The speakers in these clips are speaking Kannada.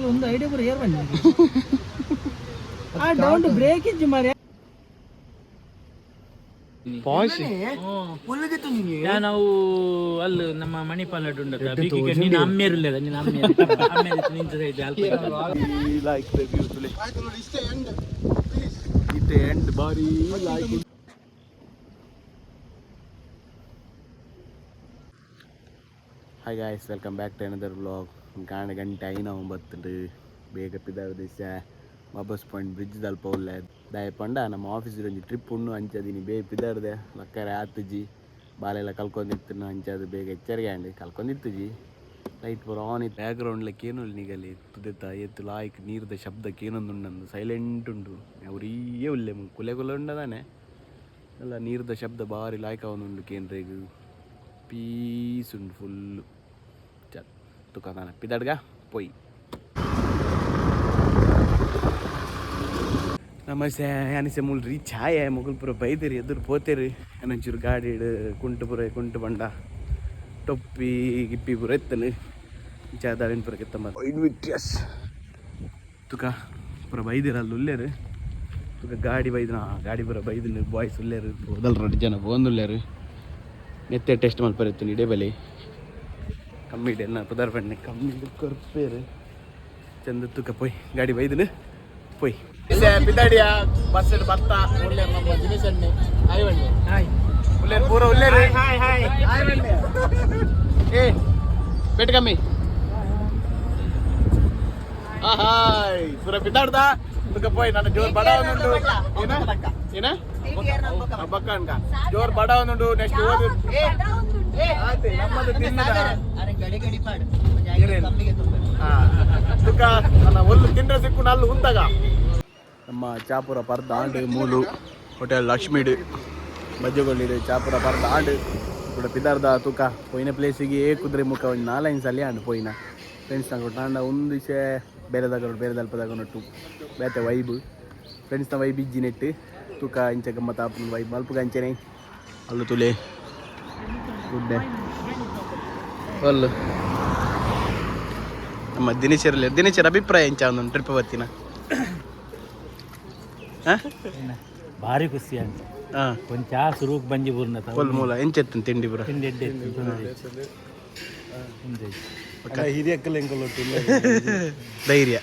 ಒಂದು ಐಡಿಯಾ ಬರ ಏರ್ ಬನ್ನಿ ಡೌನ್ ಬ್ರೇಕ್ ಇಜ್ಜಿ ಮಾರ್ರೆ ನಾವು ಅಲ್ಲಿ ನಮ್ಮ ಮಣಿಪಾಲ ನೀನು ಅಮ್ಮೇರಿಲ್ಲ ನೀನು ಅಮ್ಮೇರಿ ನಿಂತ ಬಾರಿ hi guys, welcome back to another vlog. ಗಂಟೆ ಐನ 9 ಬೇಗ ಪಿದಾರ ದಿವಸ ವಾಪಸ್ ಪಾಯಿಂಟ್ ಬ್ರಿಡ್ಜ್ ದಲ್ಪ ಒಳ್ಳೆ ದಾಯ ಪಂಡ ನಮ್ಮ ಆಫೀಸಿಗೆ ಒಂದು ಟ್ರಿಪ್ ಉಣ್ಣು ಅಂಚದೀನಿ ಬೇಗ ಪಿದಾರ್ದೆ ಲಕ್ಕರೆ ಆತುಜಿ ಬಾಲೆಲ್ಲ ಕಲ್ಕೊಂಡಿತ್ತು ಅಂಚದು ಬೇಗ ಎಚ್ಚರಿಕೆ ಅಂಡಿ ಕಲ್ಕೊಂಡಿತ್ತುಜಿ ಲೈಟ್ ಪೂರ ಆನ್ ಇತ್ತು ಬ್ಯಾಕ್ಗ್ರೌಂಡ್ಲಕ್ಕೆ ಏನು ನಿಗಲಿ ತುದೆತ್ತ ಎತ್ತು ಲಾಯ್ಕ್ ನೀರ್ದ ಶಬ್ದಕ್ಕೆ ಏನೊಂದು ಉಂಡು ಸೈಲೆಂಟ್ ಉಂಡು ಅವರಿಯೇ ಉಲ್ಲೆ ಕುಲೆ ಕುಲೆ ಉಂಡದಾನೆ ಎಲ್ಲ ನೀರ್ದ ಶಬ್ದ ಭಾರಿ ಲಾಯ್ಕ ಅವನುಂಡು ಕೇಂದ್ರೀಗ ಪೀಸ್ ಉಂಡು ಫುಲ್ಲು ಚಲ್ ತುಕಾನ ಪಿದಾಡ್ಗ ಪೊಯ್ ನಮಸ್ತೆ ಅನಿಸೆ ಮುಲ್ ರೀಚ್ ಆಯೆ ಮುಗುಲ್ ಪುರ ಬೈದಿರಿ ಎದುರು ಪೋತೇರಿ ಏನೊಂಚೂರು ಗಾಡಿ ಕುಂಟು ಪುರ ಕುಂಟು ಬಂಡ ಟೊಪ್ಪಿ ಗಿಪ್ಪಿ ಪುರ ಎತ್ತನು ಚಾದಾವಿನ ಪುರ ಕೆತ್ತಂಬ ಇನ್ವಿಟ್ರಿಯಸ್ ತುಕ ಪುರ ಬೈದಿರ ಅಲ್ಲಿ ಉಲ್ಲೇರು ತುಕ ಗಾಡಿ ಬೈದಿನ ಗಾಡಿ ಪುರ ಬೈದಿನ ಬಾಯ್ಸ್ ಉಲ್ಲೇರು ಹೋದಲ್ 2 ಜನ ಬೋಂದುಲ್ಲೇರು ನೆತ್ತೆ ಟೆಸ್ಟ್ ಮಲ್ಪರಿತ್ತು ಇಡೇ ಬಲಿ ಕಮ್ಮಿ ಇಡೆ ನಾ ಪದಾರ್ಪಣ್ಣೆ ಕಮ್ಮಿ ಕೊರ್ಪೇರು ಚಂದ ತುಕ ಪೊಯ್ ಗಾಡಿ ಬೈದಿನ ಪೊಯ್ ಬಿದ್ದಾಡಿಯ ಬಸ್ ಭತ್ತ ಒಳ್ಳೆ ನಮ್ಮ ದಿನೇಶ್ ಅಣ್ಣೆ ಹಾಯ್ ಬಣ್ಣೆ ಹಾಯ್ ಒಳ್ಳೆ ಪೂರ ಒಳ್ಳೆ ಹಾಯ್ ಹಾಯ್ ಹಾಯ್ ಬಣ್ಣೆ ಏ ಪೇಟ್ ಕಮ್ಮಿ ಹಾಯ್ ಪೂರ ಬಿದ್ದಾಡ್ದ ತುಕ ಪೊಯ್ ನನ್ನ ಜೋರ್ ಬಡ ಒಂದುಂಡು ಏನ ಬಕ್ಕ ಅನ್ಕ ಜೋರ್ ಬಡ ಒಂದುಂಡು ನೆಕ್ಸ್ಟ್ ಓದು ಆಯ್ತು ನಮ್ಮದು ತಿನ್ನದ ತುಕ ನನ್ನ ಒಲ್ಲು ತಿಂಡ್ರೆ ಸಿಕ್ಕು ನಲ್ಲು ಉಂತಾಗ ನಮ್ಮ ಚಾಪುರ ಪರ್ದ ಆಂಡು ಮೂಲು ಹೋಟೆಲ್ ಲಕ್ಷ್ಮೀಡ್ ಬಜ್ಜುಗೊಳ್ಳಿಡು ಚಾಪುರ ಪರ್ದ ಆಂಡು ಕೂಡ ಪಿದಾರ್ದ ತೂಕ ಪೋಯಿನ ಪ್ಲೇಸಿಗೆ ಕುದುರೆ ಮುಖ ಒಂದು 4 ಸಲ ಆಂಡು ಪೋಯಿನ ಫ್ರೆಂಡ್ಸ್ ನಂಗೆ ಆಂಡ ಒಂದು ದಿವಸ ಬೇರೆದಾಗ ಬೇರೆ ದಲ್ಪದಾಗ ನಟ್ಟು ಬೇತೆ ವೈಬ್ ಫ್ರೆಂಡ್ಸ್ನ ವೈಬ್ ಇಜ್ಜಿ ನೆಟ್ಟು ತೂಕ ಇಂಚ ಗಮ್ಮತ್ತ ವೈಬ್ ಮಲ್ಪಗ ಅಂಚೆನೆ ಅಲ್ಲು ತುಲೆ ಗುಡ್ಡೆ ಅಲ್ಲು ನಮ್ಮ ದಿನೇಶರ ಅಭಿಪ್ರಾಯ ಇಂಚ ಒಂದೊಂದು ಟ್ರಿಪ್ ಬರ್ತೀನ ಭಾರಿ ಖುಷಿ ಅಂತ ಕೊಂಚ ಸುರುಕ್ ಬಂಜಿ ಬೂರ್ನ ಫುಲ್ ಮೂಲ ಎಂಚೆತ್ತು ತಿಂಡಿ ಬರ ಹಿರಿಯಕ್ಕಲ್ಲ ಹೆಂಗೊಟ್ಟು ಧೈರ್ಯ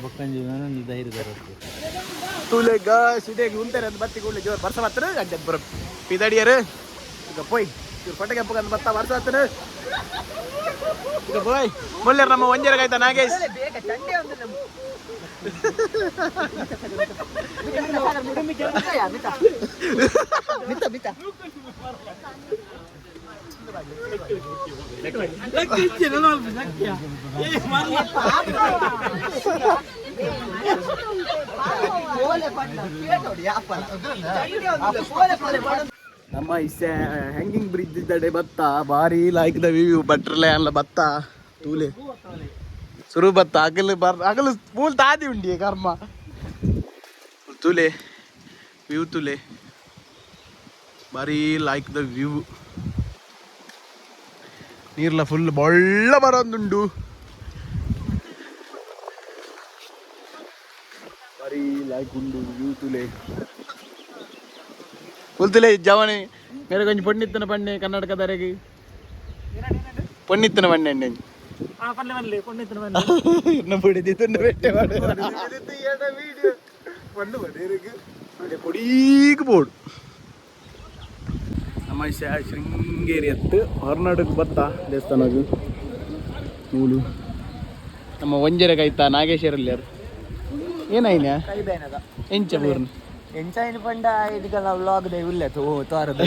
ಬಕ್ಕಂಜಿ ಧೈರ್ಯ ತೂಲೆಗ ಸಿಟಿಯಾಗಿ ಉಂತಾರೆ ಅಂತ ಬತ್ತಿ ಕೂಡಲೇ ಜೋರು ಬರ್ಸ ಬರ್ತಾರೆ ಗಂಟೆ ಬರ ಪಿದಾಡಿಯರು ಈಗ ಪೋಯ್ ಇವ್ರು ಪಟಕೆ ಹಬ್ಬ ಅಂತ ಬರ್ತಾ ಬರ್ಸ ಬರ್ತಾರೆ ಈಗ ಪೋಯ್ ಮುಲ್ಲೇರು ನಮ್ಮ ಒಂಜರಗಾಯ್ತಾ ನಾಗೇಶ್ ನಮ್ಮ ಇಸೆ ಹ್ಯಾಂಗಿಂಗ್ ಬ್ರಿಡ್ಜ್ ಇದ್ದಡೆ ಬತ್ತ ಭಾರಿ ಲೈಕ್ ದ ವ್ಯೂ ಬಟ್ರಲೆ ಅಲ್ಲ ಬತ್ತ ತೂಲೆ ಸುರು ಬತ್ತ ಅಗಲು ಮೂಲ್ ತಾದಿ ಉಂಡಿ ಕರ್ಮ ತುಲೆ ವ್ಯೂ ತುಲೆ ಭಾರಿ ಲೈಕ್ ದ ವ್ಯೂ ನೀರ್ಲ ಫುಲ್ ಬೊಳ್ಳ ಬರೋದುಂಡು ಭಾರಿ ಲೈಕ್ ಉಂಡು ವ್ಯೂ ತುಲೆ ಫುಲ್ ತುಲೆ ಜವಣೆ ಮೇರೆ ಕೊಂಚ ಪೊಣ್ಣಿತ್ತನ ಪಣ್ಣೆ ಕರ್ನಾಟಕದವರೆಗೆ ಪೊಣ್ಣಿತ್ತನ ಪಣ್ಣೆ ಎಣ್ಣೆ ನಮ್ಮ ಶೃಂಗೇರಿ ಹತ್ತು ಹೊರನಾಡಕ್ಕೆ ಬತ್ತ ದೇವಸ್ಥಾನಕ್ಕೆ ಮೂಲು ನಮ್ಮ ಒಂಜರೆ ಕಾಯ್ತಾ ನಾಗೇಶ್ವರಲ್ಲಿ ಯಾರು ಏನಾಯ್ನ ಎಂಚ ಮೂರ್ನ ಎಂಚಾಯಿನ ಪಂಡ ಇದಕ್ಕೆಲ್ಲ ವ್ಲಾಗ್ ಇಲ್ಲ ತೋರದ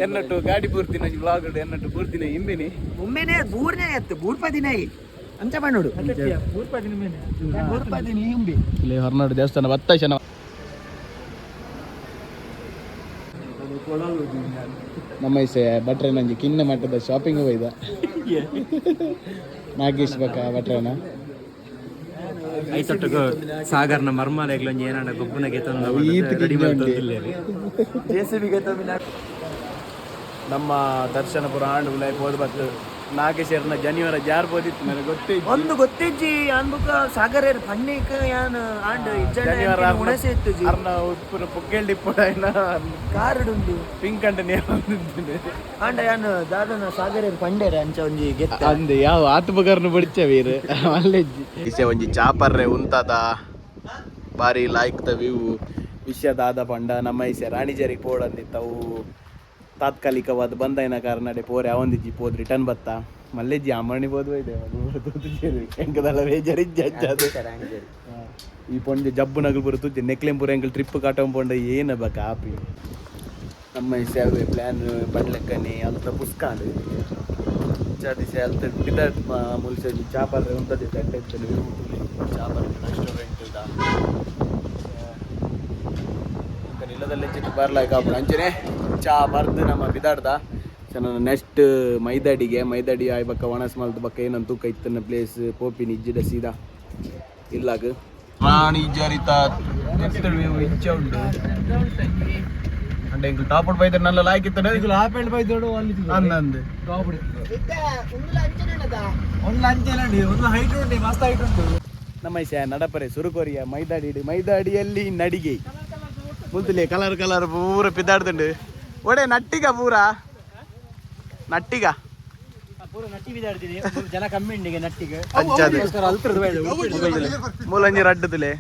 ಎನ್ನಟ್ಟು ಗಾಡಿ ಪೂರ್ತಿನ ವ್ಲಾಗ್ ಎನ್ನಟ್ಟು ಪೂರ್ತಿನ ಹಿಂಬೆನಿ ಒಮ್ಮೆನೆ ಬೂರ್ನೇ ಎತ್ತು ಬೂರ್ಪದಿನ ಅಂಚ ಮಾಡೋಡು ಬೂರ್ಪದಿನ ಹಿಂಬಿ ಇಲ್ಲಿ ಹೊರನಾಡು ದೇವಸ್ಥಾನ ಬತ್ತ ಶನ ನಮ್ಮ ಭಟ್ರೆ ನಂಜಿ ಕಿನ್ನ ಮಟ್ಟದ ಶಾಪಿಂಗ್ ಹೋಯ್ದ ನಾಗೇಶ್ ಬಕ್ಕ ಭಟ್ರನ ಐತೊಟ್ಟಿಗೆ ಸಾಗರ್ನ ಮರ್ಮಾಲೆಗಳು ಏನಾಡ ಗೊಬ್ಬನಗೆ ತಂದು ಜೆಸಿಬಿಗೆ ತಂದು ನಮ್ಮ ದರ್ಶನಪುರ ಆಂಡ್ ಉಲಾಯ್ ಪೋದು ಬತ್ತು ನಾಗೇಶ್ವರನ ಜನಿವಾರ ಜಾರ್ ಬೋದಿತ್ತು ನನಗೆ ಗೊತ್ತೇ ಒಂದು ಗೊತ್ತಿಜ್ಜಿ ಅನ್ಬುಕ ಸಾಗರ ಪಂಡಿಕ ಯಾನ್ ಆಂಡ್ ಜನಿವಾರ ಉಣಸೆ ಇತ್ತು ಜಿ ಅರ್ನ ಉಪ್ಪುನ ಪುಕ್ಕೇಲ್ ಡಿಪ್ಪುಡ ಕಾರುಡುಂಡು ಪಿಂಕ್ ಅಂಡ್ ನೇರ ಆಂಡ ಯಾನ್ ದಾದನ ಸಾಗರ ಪಂಡೇರ ಅಂಚ ಒಂಜಿ ಗೆತ್ತ ಅಂದೆ ಯಾವ ಆತ್ಮಕರ್ನ ಬಡಿಚ ವೀರ ಅಲ್ಲೆಜ್ಜಿ ಇಸೆ ಒಂಜಿ ಚಾಪರ್ರೆ ಉಂತದ ಬಾರಿ ಲಾಯ್ಕ್ ದ ವ್ಯೂ ವಿಷಯದಾದ ಪಂಡ ನಮ್ಮ ಈಸೆ ರಾಣಿಜೇರಿಗೆ ಪೋಡಂದಿತ್ತವು ತಾತ್ಕಾಲಿಕವಾದ ಬಂದೈನ ಕಾರಣ ಪೋರೆ ಅವಂದಿಜ್ಜಿ ಪೋದ್ ರಿಟರ್ನ್ ಬತ್ತ ಮಲ್ಲೆಜ್ಜಿ ಅಮ್ಮಣ್ಣಿ ಬೋದು ಇದೆ ಎಂಕದಲ್ಲ ಬೇಜಾರಿಜ್ಜಿ ಅಜ್ಜದು ಈ ಪೊಂಜೆ ಜಬ್ಬು ನಗಲು ಬರು ತುಜ್ಜೆ ನೆಕ್ಲೆಂಪುರ ಎಂಕಲ್ ಟ್ರಿಪ್ ಕಾಟಂ ಪೊಂಡ ಏನ ಬಕ ಆಪಿ ನಮ್ಮ ಈಸೆ ಅವೇ ಪ್ಲ್ಯಾನ್ ಪಡ್ಲೆಕ್ಕನೆ ಅಲ್ತ ಪುಸ್ಕಾಂಡು ದಿಸೆ ಅಲ್ತ ಬಿದ ಮುಲ್ಸಜಿ ಚಾಪರ್ರೆ ಉಂಟದಿ ತಟ್ಟೆತ್ತಲು ಚಾಪರ್ರೆ ರೆಸ್ಟೋರೆಂಟ್ ಇದ ಇಲ್ಲದಲ್ಲೇ ಚಿಕ್ಕ ಬರ್ಲಾಯ್ಕ ಅಂಚನೆ ಚಾ ಬರ್ದು ನಮ್ಮ ಬಿದಾಡ್ದ ನನ್ನ ನೆಕ್ಸ್ಟ್ ಮೈದಾಡಿ ಆಯ್ಬಕ್ಕ ಒಣಸ್ ಮಲ್ದ ಬಕ್ಕ ಏನಂತ ತೂಕ ಇತ್ತನ್ನ ಪ್ಲೇಸ್ ಪೋಪಿನ ಇಜ್ಜಿಡ ಸೀದಾ ಇಲ್ಲಾಗ ರಾಣಿ ಜರಿತ ಇಂಚ ಉಂಟು అంటే ఇంక టాప్ అవుట్ బైతే నల్ల లాయక్ ఇత్తనే ఇంక టాప్ అవుట్ బైతోడు అందంది టాప్ ಒಂದು ಅಂಚೆಲಂಡಿ ಒಂದು ಹೈಟ್ ಉಂಟು ಮಸ್ತ್ ಹೈಟ್ ಉಂಟು ನಮ್ಮ ಈಸೆ ನಡಪರೆ ಸುರುಕೋರಿಯ ಮೈದಾಡಿಯಲ್ಲಿ ನಡಿಗೆ ಮುಲ್ತುಲೆ ಕಲರ್ ಪೂರ ಪಿದಾಡ್ದುಂಡು ಒಡೆ ನಟ್ಟಿಗ ಪೂರ ನಟ್ಟಿಗ ಪೂರ ನಟ್ಟಿ ಬಿದಾಡ್ತೀನಿ ಜನ ಕಮ್ಮಿ ಉಂಡಿಗೆ ನಟ್ಟಿಗೆ ಅಂಚದು ಮೂಲಂಜಿ ರಡ್ಡುದುಲೆ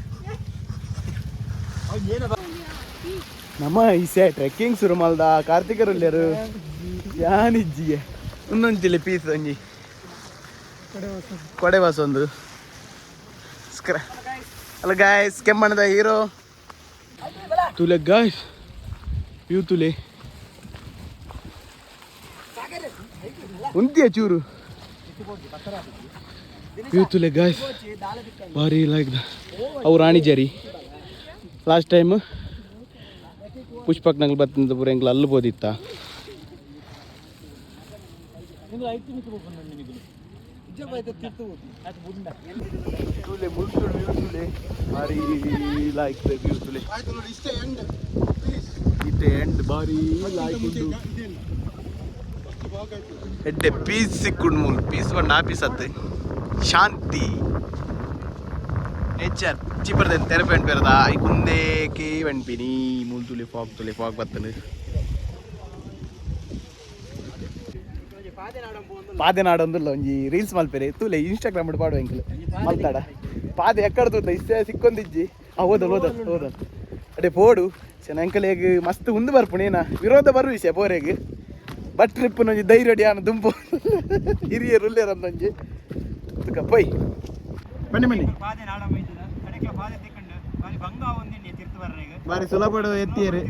ನಮ್ಮ ಈಸೆ ಟ್ರೆಕ್ಕಿಂಗ್ ಶುರು ಮಲ್ದ ಕಾರ್ತಿಕರುಲ್ಯರು ಯಾನಿಜ್ಜಿಗೆ ಇನ್ನೊಂಚಿಲೆ ಪೀಸ್ ಒಂಜಿ ಕೊಡೆ ಬಸ್ ಒಂದು ಅಲ್ಲ ಗಾಯ್ಸ್ ಕೆಮ್ಮಣ್ಣದ ಹೀರೋ ತುಲೆ ಗಾಯ್ಸ್ ವ್ಯೂ ತುಲೆ ಉಂತಿಯ ಚೂರು ವ್ಯೂ ತುಲೆ ಗಾಯ್ಸ್ ಭಾರಿ ಲೈಕ್ ಅವು ರಾಣಿಜೇರಿ ಲಾಸ್ಟ್ ಟೈಮ್ ಪುಷ್ಪಕ್ ನಗಲ್ ಬತ್ತಿಂದ ಪೂರ ಎಂಗ್ಲ ಅಲ್ಲಬೋದಿತ್ತ ಭಾರಿ ಲೈಕ್ ವ್ಯೂ ತುಲೆ ಇತ್ತೆ ಎಂಡ್ ಭಾರಿ ಲೈಕ್ ಉಂಟು ಎಡ್ಡೆ ಪೀಸ್ ಸಿಕ್ಕುಂಡು ಮೂಲು ಪೀಸ್ ಕೊಂಡು ಆ ಪೀಸ್ ಅತ್ತೆ ಶಾಂತಿ ನೇಚರ್ ಚಿಪ್ಪರ್ದೇನು ತೆರಪೆ ಅನ್ಪೇರದ ಐ ಕುಂದೇಕೆ ಅನ್ಪಿನಿ ಮೂಲು ತುಲೆ ಫಾಗ್ ಬತ್ತನು ಪಾದೆನಾಡೊಂದುಲ್ಲ ಒಂಜಿ ರೀಲ್ಸ್ ಮಲ್ಪೆರೆ ತೂಲೆ ಇನ್ಸ್ಟಾಗ್ರಾಮ್ ಪಾಡುವ ಎಂಕಲ್ ಮಲ್ತಾಡ ಪಾದೆ ಎಕ್ಕಡ ತೂತ ಇಷ್ಟೇ ಸಿಕ್ಕೊಂದಿಜ್ಜಿ ಓದಲ್ ಅಡೆ ಪೋಡು ಎಂಕಲೇಗ ಮಸ್ತ್ ಉಂದು ಬರ್ಪುಣೇನ ವಿರೋಧ ಬರು ವಿಷಯ ಪೋರೆಗ್ ಬಟ್ ಟ್ರಿಪ್ ಒಂಜಿ ಧೈರ್ಯ ಡ್ಯಾನ ದುಂಪು ಹಿರಿಯರು ಉಲ್ಲೇರಂದೊಂಜಿ ತುಕ ಪೊಯ್ ಬನ್ನಿ ಬಾರಿ ಸುಲಭ ಎತ್ತಿಯರು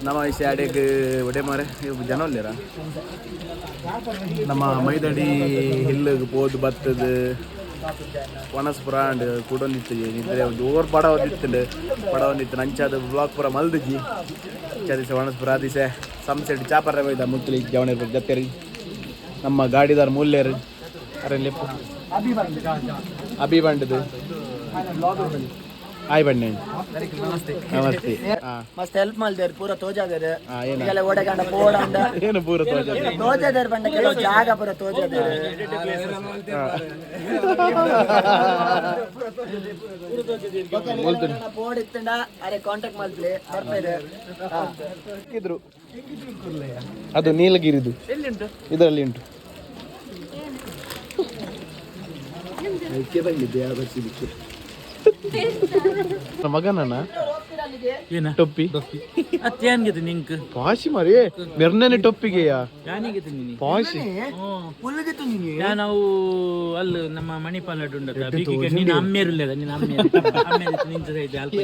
ನಮ್ಮ ವಿಷಯ ಅಡೆಗೆ ಒಡೆ ಮಾರೆ ಜನ ಒಲ್ಲೇರ ನಮ್ಮ ಮೈದಡಿ ಹಿಲ್ಲಿಗೆ ಪೋದು ಬತ್ತದ ಒಣಸ್ ಪುರಾಂಡ್ ಕೂಡೊಂದಿತ್ತು ಇದ್ರೆ ಒಂದು ಓವರ್ ಪಡ ಒಂದಿತ್ತು ನಂಚಾದ ಬ್ಲಾಕ್ ಪುರ ಮಲ್ದಿಜ್ಜಿ ದಿವಸ ಒಣಸ್ಪುರ ದಿವಸ ಸಂಸೆಟ್ ಚಾಪರ್ರೆ ಬೈದ ಮುತ್ತಲಿ ಜವಣಿರ್ ಜತ್ತೇರಿ ನಮ್ಮ ಗಾಡಿದಾರ ಮೂಲ್ಯರು ಅರಲ್ಲಿ ಅಭಿ ಬಂಡದು ಆಯ್ ಬನ್ನಿ ನಮಸ್ತೆ ಮಸ್ತ್ ಹೆಲ್ಪ್ ಮಾಡ್ದೇರು ಪೂರ ತೋಜಾದೇರು ಈಗೆಲ್ಲ ಓಡಗಂಡ ಪೋಡಂಡ ಏನು ಪೂರ ತೋಜಾದೇರು ಬಂಡ ಕೆಲವು ಜಾಗ ಪೂರ ತೋಜಾದೇರು ಪೋಡಿತ್ತಂಡ ಅರೆ ಕಾಂಟ್ಯಾಕ್ಟ್ ಮಾಡ್ಲಿ ಬರ್ತಾರೆ ಇದ್ರು ಅದು ನೀಲಗಿರಿದು ಇದರಲ್ಲಿ ಉಂಟು ಮಗನ ಏನ ಟೊಪ್ಪಿ ಅತ್ತೇನ್ಗಿದೆ ನಿಂಕ್ ಪಾಶಿ ಮರಿ ಮೆರ್ನನೆ ಟೊಪ್ಪಿಗೆಯಾ ಯಾನಿಗೆ ತಿಂದಿನಿ ಪಾಶಿ ನಾವು ಅಲ್ಲಿ ನಮ್ಮ ಮಣಿಪಾಲ ಉಂಡದ ಬೀಗಿಗೆ ನೀನು ಅಮ್ಮೇರುಲ್ಲದ ನೀನು ಅಮ್ಮೇರು ನಿಂತ ಇದೆ ಅಲ್ಪ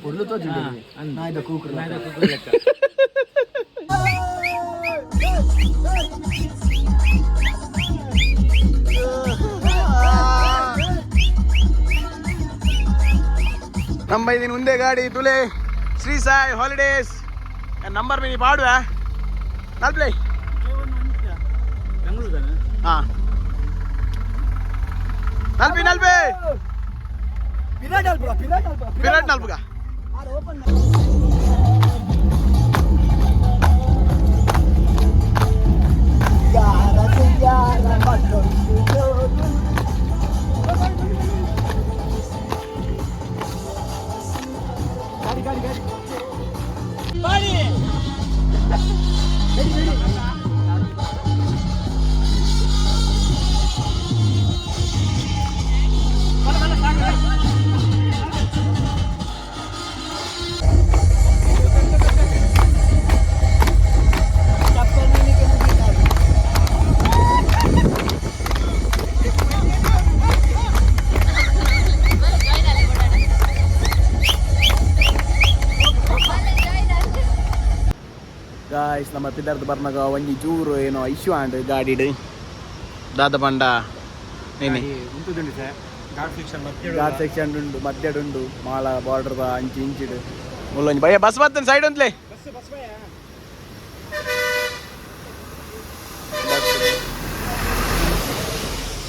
ಪೊರ್ಲು ತೋಜಿ ನಾಯ್ದ ಕೂಕ್ರು ಲೆಕ್ಕ ನಮ್ಮ ಇದೀನಿ ಮುಂದೆ ಗಾಡಿ ತುಲೆ ಶ್ರೀ ಸಾಯಿ ಹಾಲಿಡೇಸ್ ನಂಬರ್ ಮೀನಿ ಪಾಡುವ ನಲ್ಪ್ಲೇ ಹಾಂ ನಲ್ಪಿ ಪಿರಾಟ್ ನಲ್ಪುಗ ಗಾಯ್ಸ್ ನಮ್ಮ ಪಿದಾರ್ಥ ಬರ್ನಾಗ ಒಂಜಿ ಚೂರು ಏನೋ ಇಶ್ಯೂ ಆಂಡ್ ಗಾಡಿಡ್ ದಾದ ಪಂಡ ಏನಿ ಘಾಟ್ ಸೆಕ್ಷನ್ ಉಂಡು ಮಧ್ಯಡುಂಡು ಮಾಳ ಬಾರ್ಡರ್ ಅಂಚಿ ಇಂಚಿಡು ಮುಲ್ಲೊಂಜಿ ಭಯ ಬಸ್ ಬರ್ತೇನೆ ಸೈಡ್ ಅಂತಲೇ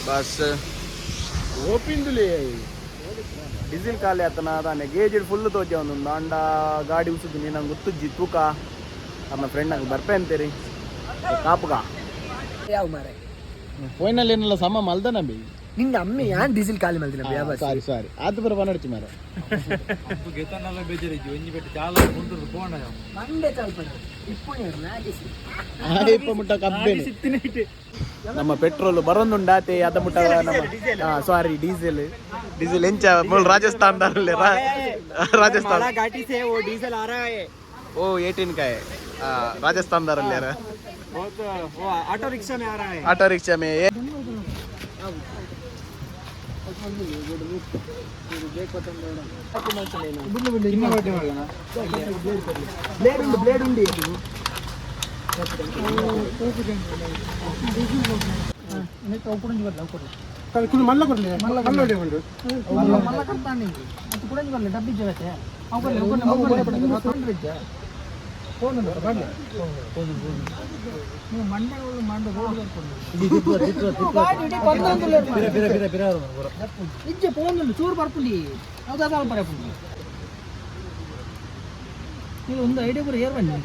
ಬಸ್ ಓಪಿಂದುಲೇ ಡೀಸೆಲ್ ಖಾಲಿ ಆತನ ಅದಾನೆ ಗೇಜ್ ಫುಲ್ ತೋಜೆ ಒಂದು ಅಂಡ ಗಾಡಿ ಉಸುದು ನೀನು ಗೊತ್ತುಜ್ಜಿ ತೂಕ ನಮ್ಮ ಫ್ರೆಂಡ್ ನಂಗೆ ಬರ್ಪೆ ಅಂತೀರಿ ಕಾಪುಗ ಯಾವ ಮಾರೆ ಫೈನಲ್ ಏನೆಲ್ಲ ಸಮ ಮಲ್ದನ ಬಿ ನಿಂಗೆ ಅಮ್ಮಿ ಯಾನ್ ಡೀಸೆಲ್ ಖಾಲಿ ಮಾಡ್ತೀನಿ ಸಾರಿ ಸಾರಿ ಅದು ಬರ ಬನ್ನಡ್ತಿ ಮಾರ ಗೆತನಲ್ಲ ಬೇಜಾರಿಜ್ಜಿ ಒಂಜಿ ಬೆಟ್ಟು ಚಾಲ ಮುಂದುರು ಪೋಣ ಮಂಡೆ ಚಾಲ್ಪಂಡು ಇಪ್ಪುಣಿ ನಾಗಿಸಿ ಇಪ್ಪ ಮುಟ್ಟ ಕಬ್ಬೇನೆ ನಮ್ಮ ಪೆಟ್ರೋಲ್ ಬರೋದುಂಡಾತೆ ಅದ ಮುಟ್ಟ ನಮ್ಮ ಸಾರಿ ಡೀಸೆಲ್ ಎಂಚ ಮೂಲ ರಾಜಸ್ಥಾನದಲ್ಲಿ ರಾಜಸ್ಥಾನ ಘಾಟಿ ಸೇ ಓ ಡೀಸೆಲ್ ಆ ರहा है ओ 18 का है राजस्थान दार ले रहा वो ऑटो रिक्शा में आ रहा है ऑटो रिक्शा में ये ब्लेड उंडी మళ్ళా కొట్టలే మళ్ళా కొట్టలే మళ్ళా కొడతాండి అది కూడా కొట్టలే డబ్బు ఇచ్చేవతే ఫోన్ బర్లే ನೀವು ಮಂಡೆ ಮಂಡ ರೋಡ್ ಇಜ್ಜೆ ಫೋನ್ ಚೂರು ಬರ್ಪುಂಡಿ ಯಾವ್ದಾದ ಬರಪುಂಡಿ ನೀವು ಒಂದು ಐಡಿಯಾ ಬರ ಏರ್ ಬನ್ನಿ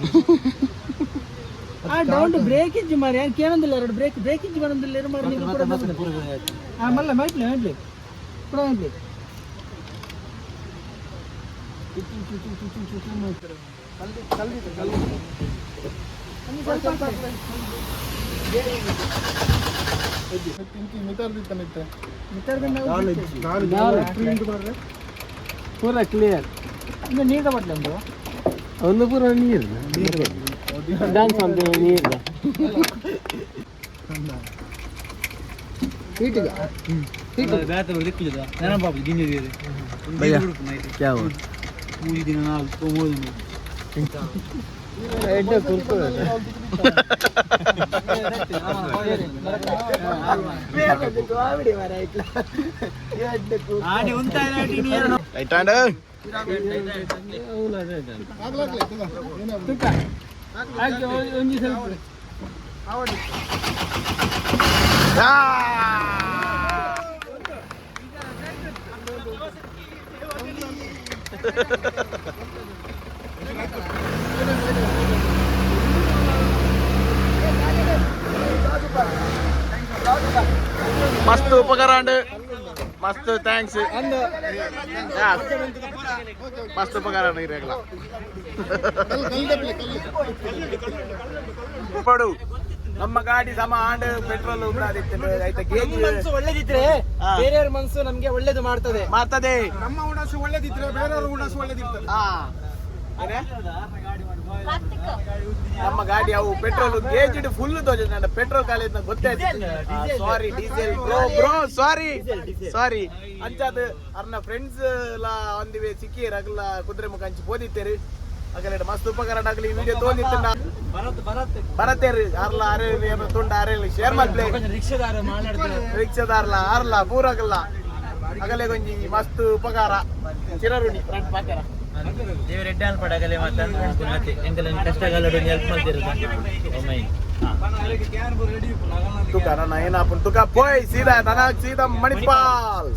ಡೌನ್ ಬ್ರೇಕ್ ಇಜ್ಜಿ ಮಾರಿ ಏನು ಕೇಳಂದಿಲ್ಲ ಎರಡು ಬ್ರೇಕ್ ಇಜ್ಜಿ ಬರೋದಿಲ್ಲ ಏನು ಮಾಡಿ ನೀವು ಕೂಡ ಮಲ್ಲ ಮಾಡ್ಲಿ ಕೂಡ ಮಾಡ್ಲಿ ಪೂರ ಕ್ಲಿಯರ್ ಇನ್ನು ನೀರ ಬಟ್ಲೆ ಒಂದು ಪೂರ ನೀರು ಡ್ಯಾನ್ಸ್ ಅಂತ ನೀರು क्या हुआ पूरी दिन ना तो वो दिन ऐड कुरकुर आडी उंटा आडी ನೀರು ರೈಟ್ ಹ್ಯಾಂಡ್ ತುಕ ಆಗಿ ಒಂಜಿ ಸ್ವಲ್ಪ ಆವಡಿ मस्त उपकार मस्त थैंक्स मस्त उपकार ಪಡು ನಮ್ಮ ಗಾಡಿ ಸಮ ಆಂಡ್ ಪೆಟ್ರೋಲ್ ಮನಸ್ಸು ಒಳ್ಳೇದಿದ್ರೆ ಬೇರೆಯವ್ರ ಮನಸ್ಸು ನಮ್ಗೆ ಒಳ್ಳೇದು ಮಾಡ್ತದೆ ನಮ್ಮ ಹುಣಸು ಒಳ್ಳೇದಿದ್ರೆ ಬೇರೆಯವ್ರ ಹುಣಸು ಒಳ್ಳೇದಿರ್ತದೆ ನಮ್ಮ ಗಾಡಿ ಅವು ಪೆಟ್ರೋಲ್ ಗೇಜ್ ಫುಲ್ ತೋಜ ಪೆಟ್ರೋಲ್ ಕಾಲೇಜ್ ಗೊತ್ತಾಯ್ತು ಸಾರಿ ಡೀಸೆಲ್ ಬ್ರೋ ಸಾರಿ ಅಂಚಾದ ಅರ್ನ ಫ್ರೆಂಡ್ಸ್ ಎಲ್ಲ ಒಂದಿವೆ ಸಿಕ್ಕಿ ರಗಲ ಕುದುರೆ ಮುಖ ಹಂಚಿ ಪೋದಿತ್ತೇರಿ ಅಗಲ ಮಸ್ತ್ ಉಪಕಾರ ಆಗಲಿ ವಿಡಿಯೋ ತೋದಿತ್ತ ಬರತ್ತೇರಿ ಅರ್ಲ ಅರೆ ತುಂಡ ಅರೆ ಶೇರ್ ಮಾಡ್ಲಿ ರಿಕ್ಷಾದಾರ್ಲ ಅರ್ಲ ಪೂರಗಲ್ಲ ಅಗಲೆ ಗೊಂಜಿ ಮಸ್ತ್ ಉಪಕಾರ ಚಿರರುಣಿ ಫ್ರೆಂಡ್ ಪಾಕ್ಯಾರ ದೇವ ರೆಡ್ ಹಾಲ್ ಪಡಗಲೆ ಮತ್ತೆ ಎಂಕಲ ಕಷ್ಟಗಾಲ ಹೆಲ್ಪ್ ಮಾಡ್ತಿರೋದು ಒಮ್ಮೆ ತುಕ ನನ್ನ ಏನಾಪುನ್ ತುಕ ಪೋಯ್ ಸೀದಾ ನನಗ್ ಸೀದಾ ಮಣಿಪಾಲ್